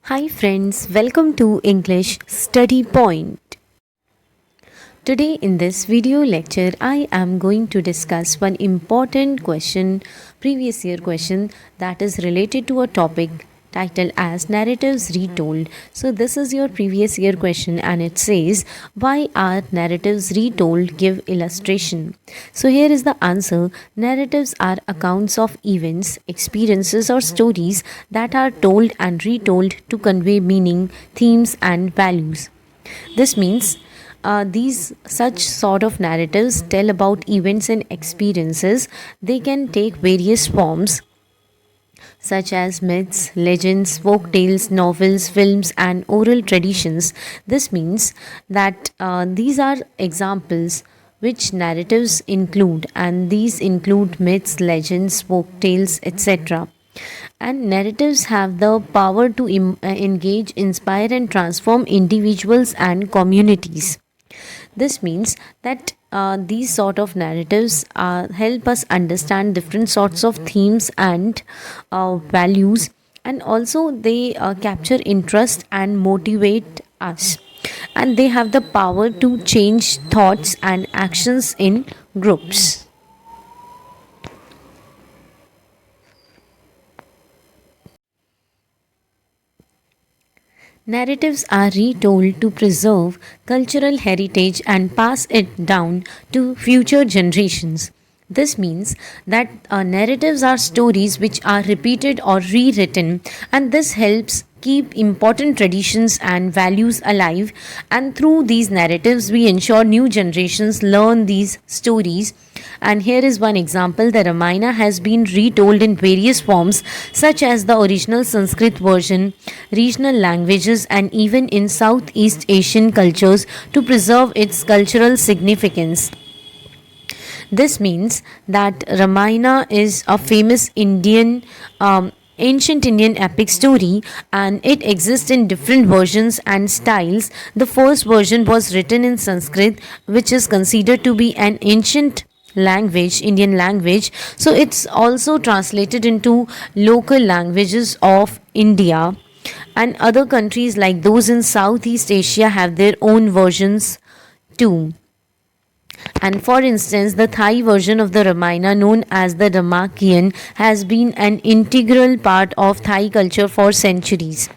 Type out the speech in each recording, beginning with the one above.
Hi friends, welcome to English Study Point. Today in this video lecture, I am going to discuss one important question, previous year question that is related to a topic titled as Narratives Retold. So this is your previous year question and it says, why are narratives retold? Give illustration. So here is the answer. Narratives are accounts of events, experiences or stories that are told and retold to convey meaning, themes and values. This means these such sort of narratives tell about events and experiences. They can take various forms such as myths, legends, folk tales, novels, films, and oral traditions. This means that these are examples which narratives include, and these include myths, legends, folk tales, etc. And narratives have the power to engage, inspire, and transform individuals and communities. This means that these sort of narratives help us understand different sorts of themes and values, and also they capture interest and motivate us. And they have the power to change thoughts and actions in groups. Narratives are retold to preserve cultural heritage and pass it down to future generations. This means that narratives are stories which are repeated or rewritten, and this helps keep important traditions and values alive. And through these narratives, we ensure new generations learn these stories. And here is one example. The Ramayana has been retold in various forms, such as the original Sanskrit version, regional languages, and even in Southeast Asian cultures to preserve its cultural significance. This means that Ramayana is a famous ancient Indian epic story, and it exists in different versions and styles. The first version was written in Sanskrit, which is considered to be an ancient language, Indian language. So it's also translated into local languages of India, and other countries like those in Southeast Asia have their own versions too. And for instance, the Thai version of the Ramayana, known as the Ramakien, has been an integral part of Thai culture for centuries.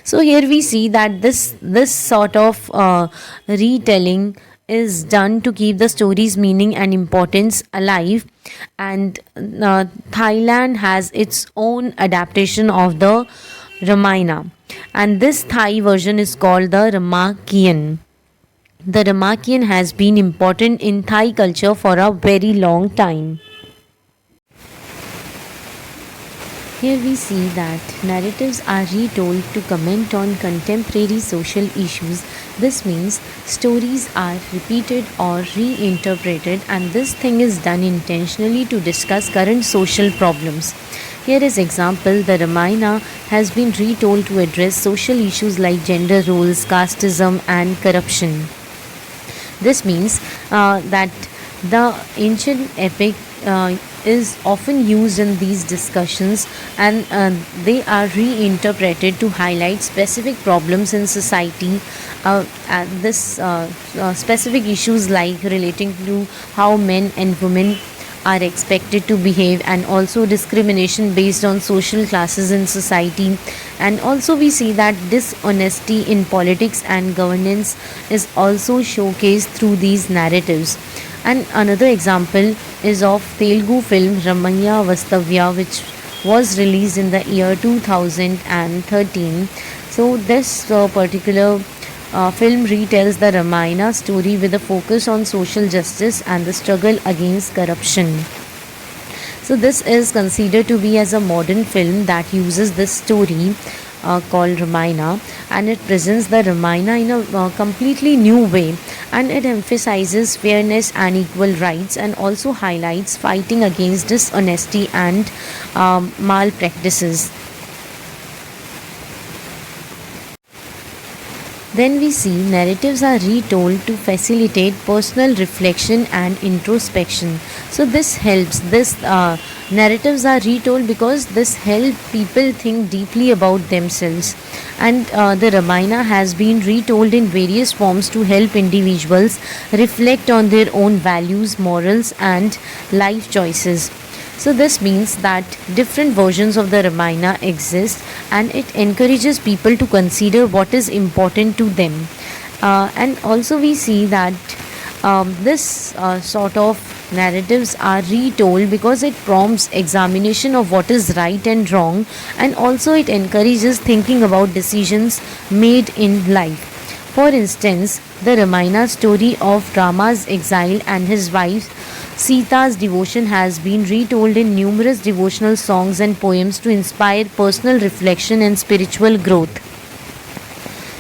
So here we see that this sort of retelling is done to keep the story's meaning and importance alive. And Thailand has its own adaptation of the Ramayana, and this Thai version is called the Ramakien. The Ramakien has been important in Thai culture for a very long time. Here we see that narratives are retold to comment on contemporary social issues. This means stories are repeated or reinterpreted, and this thing is done intentionally to discuss current social problems. Here is example. The Ramayana has been retold to address social issues like gender roles, casteism, and corruption. This means that the ancient epic is often used in these discussions, and they are reinterpreted to highlight specific problems in society. Specific issues like relating to how men and women are expected to behave, and also discrimination based on social classes in society. And also we see that dishonesty in politics and governance is also showcased through these narratives. And another example is of Telugu film Ramaya Vastavya, which was released in the year 2013. So this particular film retells the Ramayana story with a focus on social justice and the struggle against corruption. So this is considered to be as a modern film that uses this story called Ramayana, and it presents the Ramayana in a completely new way, and it emphasizes fairness and equal rights, and also highlights fighting against dishonesty and malpractices. Then we see narratives are retold to facilitate personal reflection and introspection. So this helps. This narratives are retold because this helps people think deeply about themselves. And the Ramayana has been retold in various forms to help individuals reflect on their own values, morals, and life choices. So this means that different versions of the Ramayana exist, and it encourages people to consider what is important to them. And also we see that this sort of narratives are retold because it prompts examination of what is right and wrong, and also it encourages thinking about decisions made in life. For instance, the Ramayana story of Rama's exile and his wife Sita's devotion has been retold in numerous devotional songs and poems to inspire personal reflection and spiritual growth.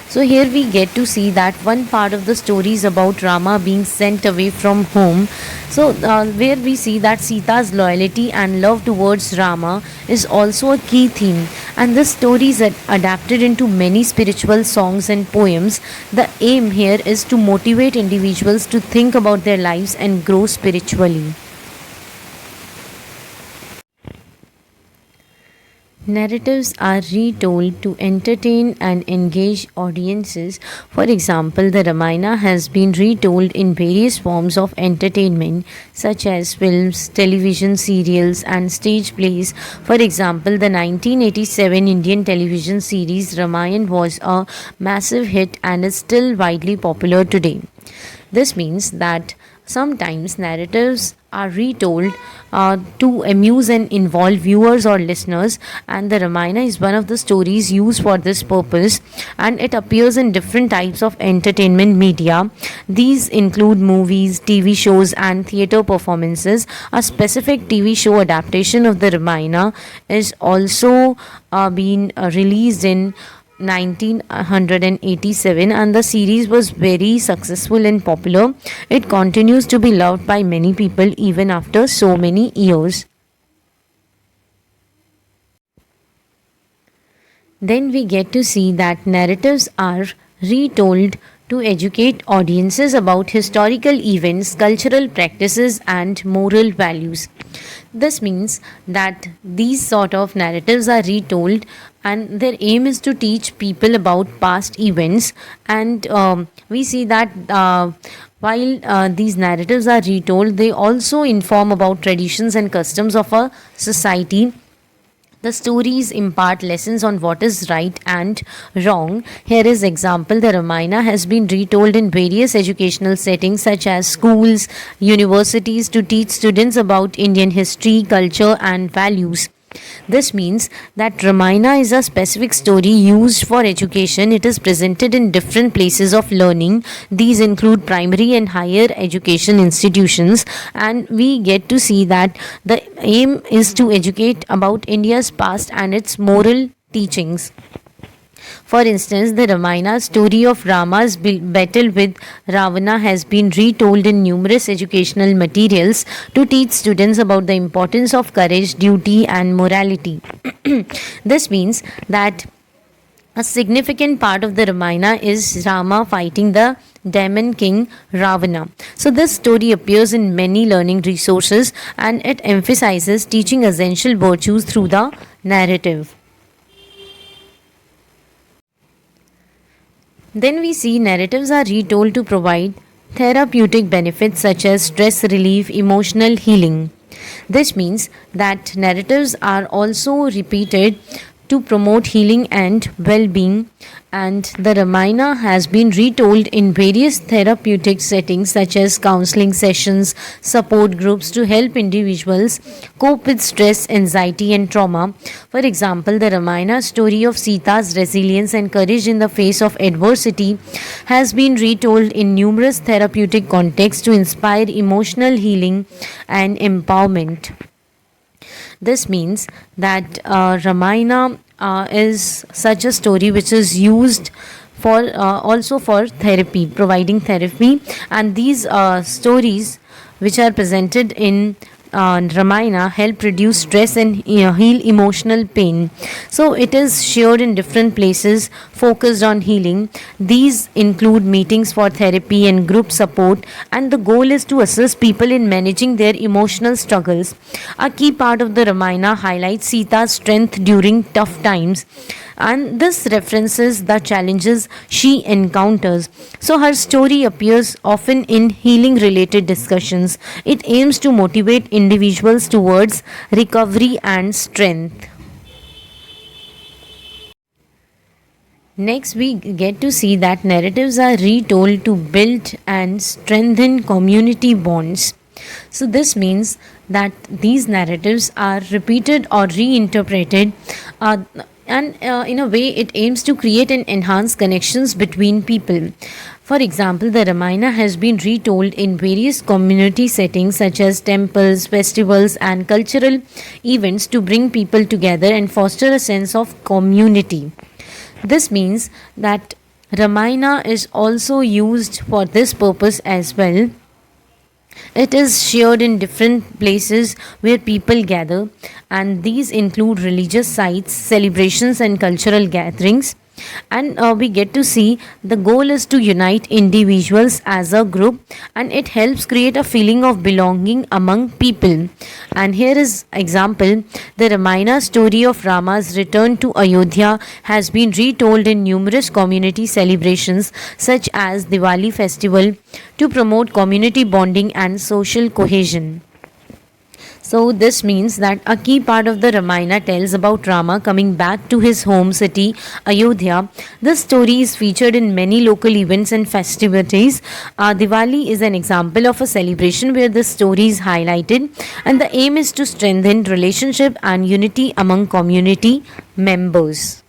So here we get to see that one part of the story is about Rama being sent away from home. So where we see that Sita's loyalty and love towards Rama is also a key theme, and this story is adapted into many spiritual songs and poems. The aim here is to motivate individuals to think about their lives and grow spiritually. Narratives are retold to entertain and engage audiences. For example, the Ramayana has been retold in various forms of entertainment, such as films, television serials, and stage plays. For example, the 1987 Indian television series Ramayana was a massive hit and is still widely popular today. This means that sometimes narratives are retold to amuse and involve viewers or listeners, and the Ramayana is one of the stories used for this purpose, and it appears in different types of entertainment media. These include movies, TV shows, and theatre performances. A specific TV show adaptation of the Ramayana is also been released in 1987, and the series was very successful and popular. It continues to be loved by many people even after so many years. Then we get to see that narratives are retold to educate audiences about historical events, cultural practices, and moral values. This means that these sort of narratives are retold, and their aim is to teach people about past events. And we see that while these narratives are retold, they also inform about traditions and customs of a society. The stories impart lessons on what is right and wrong. Here is example: the Ramayana has been retold in various educational settings such as schools, universities, to teach students about Indian history, culture, and values. This means that Ramayana is a specific story used for education. It is presented in different places of learning. These include primary and higher education institutions, and we get to see that the aim is to educate about India's past and its moral teachings. For instance, the Ramayana story of Rama's battle with Ravana has been retold in numerous educational materials to teach students about the importance of courage, duty, and morality. This means that a significant part of the Ramayana is Rama fighting the demon king Ravana. So this story appears in many learning resources, and it emphasizes teaching essential virtues through the narrative. Then we see narratives are retold to provide therapeutic benefits such as stress relief, emotional healing. This means that narratives are also repeated to promote healing and well-being, and the Ramayana has been retold in various therapeutic settings such as counseling sessions, support groups to help individuals cope with stress, anxiety, and trauma. For example, the Ramayana story of Sita's resilience and courage in the face of adversity has been retold in numerous therapeutic contexts to inspire emotional healing and empowerment. This means that Ramayana is such a story which is used for also for therapy, providing therapy, and these stories which are presented in Ramayana help reduce stress and heal emotional pain. So it is shared in different places focused on healing. These include meetings for therapy and group support, and the goal is to assist people in managing their emotional struggles. A key part of the Ramayana highlights Sita's strength during tough times, and this references the challenges she encounters. So, her story appears often in healing related discussions. It aims to motivate individuals towards recovery and strength. Next, we get to see that narratives are retold to build and strengthen community bonds. So, this means that these narratives are repeated or reinterpreted, uh, and in a way, it aims to create and enhance connections between people. For example, the Ramayana has been retold in various community settings such as temples, festivals, and cultural events to bring people together and foster a sense of community. This means that Ramayana is also used for this purpose as well. It is shared in different places where people gather, and these include religious sites, celebrations, and cultural gatherings. And we get to see the goal is to unite individuals as a group, and it helps create a feeling of belonging among people. And here is example: the Ramayana story of Rama's return to Ayodhya has been retold in numerous community celebrations such as Diwali festival to promote community bonding and social cohesion. So, this means that a key part of the Ramayana tells about Rama coming back to his home city, Ayodhya. This story is featured in many local events and festivities. Diwali is an example of a celebration where this story is highlighted, and the aim is to strengthen relationship and unity among community members.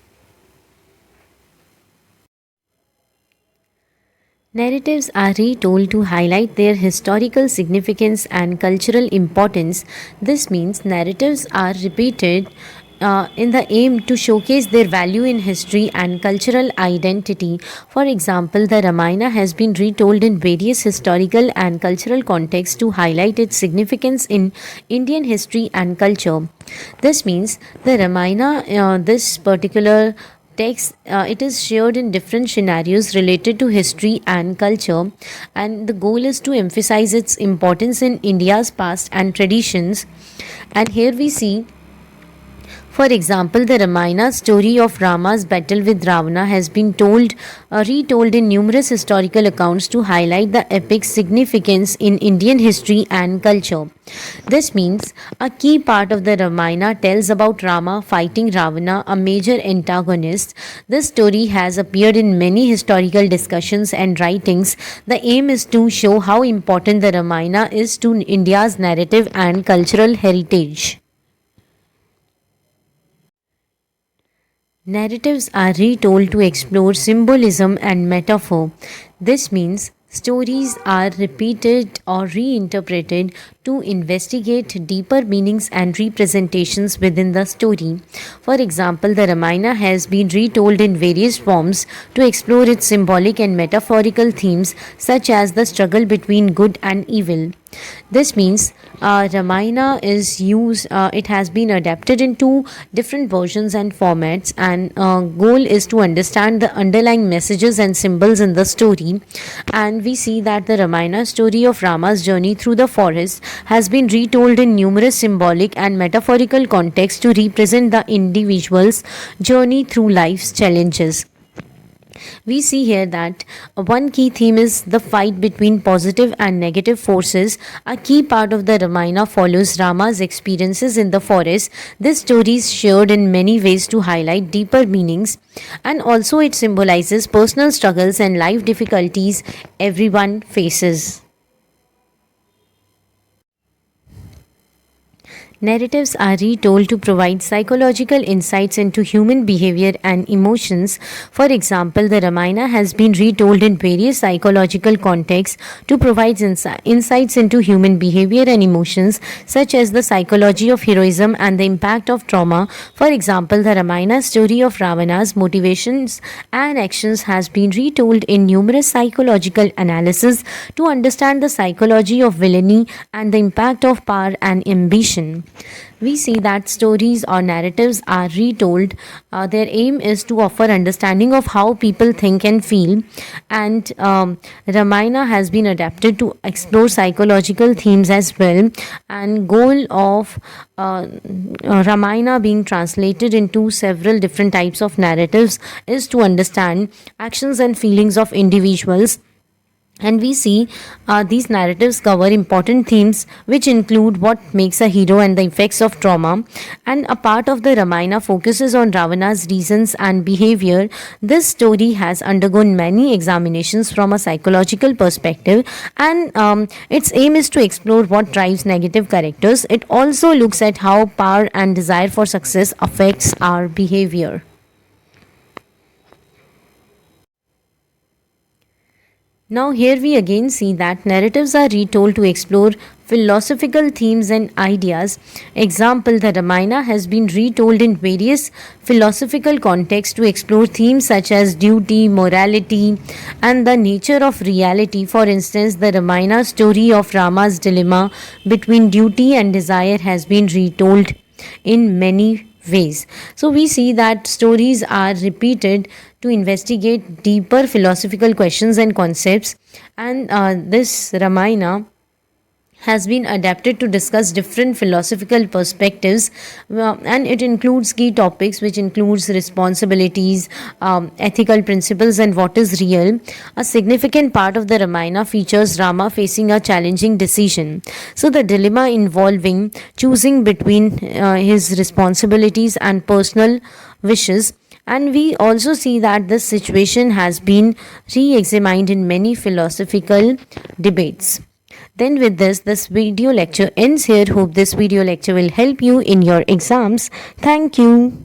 Narratives are retold to highlight their historical significance and cultural importance. This means narratives are repeated in the aim to showcase their value in history and cultural identity. For example, the Ramayana has been retold in various historical and cultural contexts to highlight its significance in Indian history and culture. This means the Ramayana, this particular text, it is shared in different scenarios related to history and culture, and the goal is to emphasize its importance in India's past and traditions. And here we see, for example, the Ramayana story of Rama's battle with Ravana has been retold in numerous historical accounts to highlight the epic's significance in Indian history and culture. This means a key part of the Ramayana tells about Rama fighting Ravana, a major antagonist. This story has appeared in many historical discussions and writings. The aim is to show how important the Ramayana is to India's narrative and cultural heritage. Narratives are retold to explore symbolism and metaphor. This means stories are repeated or reinterpreted to investigate deeper meanings and representations within the story. For example, the Ramayana has been retold in various forms to explore its symbolic and metaphorical themes, such as the struggle between good and evil. This means Ramayana is used, it has been adapted into different versions and formats, and goal is to understand the underlying messages and symbols in the story. And we see that the Ramayana story of Rama's journey through the forest has been retold in numerous symbolic and metaphorical contexts to represent the individual's journey through life's challenges. We see here that one key theme is the fight between positive and negative forces. A key part of the Ramayana follows Rama's experiences in the forest. This story is shared in many ways to highlight deeper meanings, and also it symbolizes personal struggles and life difficulties everyone faces. Narratives are retold to provide psychological insights into human behavior and emotions. For example, the Ramayana has been retold in various psychological contexts to provide insights into human behavior and emotions, such as the psychology of heroism and the impact of trauma. For example, the Ramayana story of Ravana's motivations and actions has been retold in numerous psychological analyses to understand the psychology of villainy and the impact of power and ambition. We see that stories or narratives are retold. Their aim is to offer understanding of how people think and feel. And Ramayana has been adapted to explore psychological themes as well. And goal of Ramayana being translated into several different types of narratives is to understand actions and feelings of individuals. And we see these narratives cover important themes which include what makes a hero and the effects of trauma. And a part of the Ramayana focuses on Ravana's reasons and behavior. This story has undergone many examinations from a psychological perspective, and its aim is to explore what drives negative characters. It also looks at how power and desire for success affects our behavior. Now, here we again see that narratives are retold to explore philosophical themes and ideas. Example, the Ramayana has been retold in various philosophical contexts to explore themes such as duty, morality, and the nature of reality. For instance, the Ramayana story of Rama's dilemma between duty and desire has been retold in many ways. So we see that stories are repeated to investigate deeper philosophical questions and concepts, and this Ramayana has been adapted to discuss different philosophical perspectives, and it includes key topics which includes responsibilities, ethical principles, and what is real. A significant part of the Ramayana features Rama facing a challenging decision, so the dilemma involving choosing between his responsibilities and personal wishes. And we also see that this situation has been re-examined in many philosophical debates. Then with this video lecture ends here. Hope this video lecture will help you in your exams. Thank you.